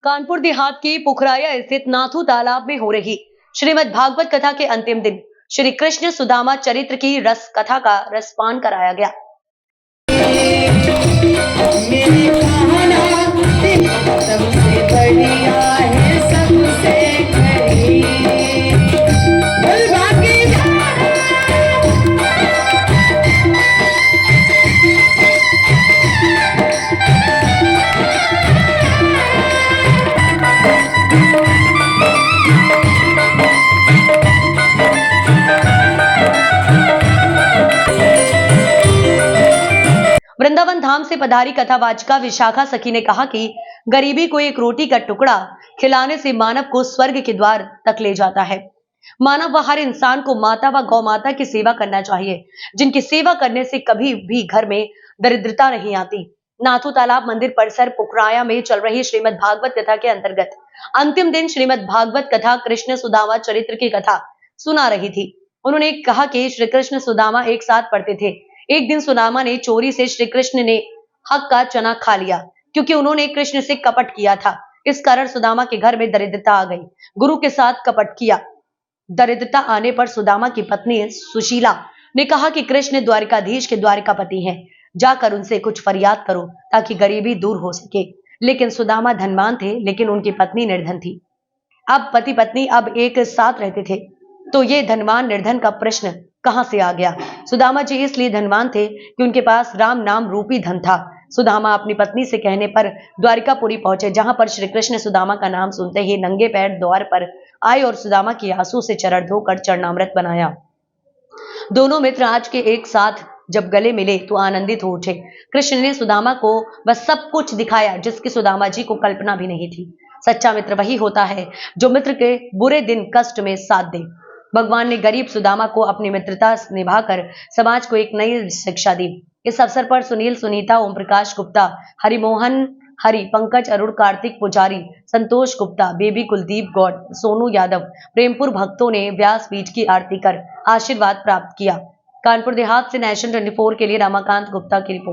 कानपुर देहात के पुखराया स्थित नाथू तालाब में हो रही श्रीमद् भागवत कथा के अंतिम दिन श्री कृष्ण सुदामा चरित्र की रस कथा का रसपान कराया गया। वृंदावन धाम से पधारी कथावाचिका विशाखा सखी ने कहा कि गरीबी को एक रोटी का टुकड़ा खिलाने से मानव को स्वर्ग के द्वार तक ले जाता है। मानव व हर इंसान को माता व गौ माता की सेवा करना चाहिए, जिनकी सेवा करने से कभी भी घर में दरिद्रता नहीं आती। नाथू तालाब मंदिर परिसर पुखराया में चल रही श्रीमद् भागवत कथा के अंतर्गत अंतिम दिन श्रीमद् भागवत कथा कृष्ण सुदामा चरित्र की कथा सुना रही थी। उन्होंने कहा कि श्री कृष्ण सुदामा एक साथ पढ़ते थे। एक दिन सुदामा ने चोरी से श्री कृष्ण ने हक का चना खा लिया, क्योंकि उन्होंने कृष्ण से कपट किया था। इस कारण सुदामा के घर में दरिद्रता आ गई। गुरु के साथ कपट किया। दरिद्रता आने पर सुदामा की पत्नी सुशीला ने कहा कि कृष्ण द्वारिकाधीश के द्वारिकापति हैं, जाकर उनसे कुछ फरियाद करो ताकि गरीबी दूर हो सके। लेकिन सुदामा धनवान थे, लेकिन उनकी पत्नी निर्धन थी। अब पति पत्नी अब एक साथ रहते थे, तो ये धनवान निर्धन का प्रश्न कहां से आ गया। सुदामा जी इसलिए धनवान थे कि उनके पास राम नाम रूपी धन था। सुदामा अपनी पत्नी से कहने पर द्वारिकापुरी पहुंचे, जहां पर श्री कृष्ण सुदामा का नाम सुनते ही नंगे पैर द्वार पर आए और सुदामा की आंसू से चरण धोकर चरणामृत बनाया। दोनों मित्र आज के एक साथ जब गले मिले तो आनंदित हो उठे। कृष्ण ने सुदामा को वह सब कुछ दिखाया जिसकी सुदामा जी को कल्पना भी नहीं थी। सच्चा मित्र वही होता है जो मित्र के बुरे दिन कष्ट में साथ दे। भगवान ने गरीब सुदामा को अपनी मित्रता निभाकर समाज को एक नई शिक्षा दी। इस अवसर पर सुनील, सुनीता, ओम प्रकाश गुप्ता, हरिमोहन, हरि, पंकज, अरुण, कार्तिक पुजारी, संतोष गुप्ता, बेबी, कुलदीप गौड़, सोनू यादव, प्रेमपुर भक्तों ने व्यासपीठ की आरती कर आशीर्वाद प्राप्त किया। कानपुर देहात से नेशन 24 के लिए रमाकांत गुप्ता की रिपोर्ट।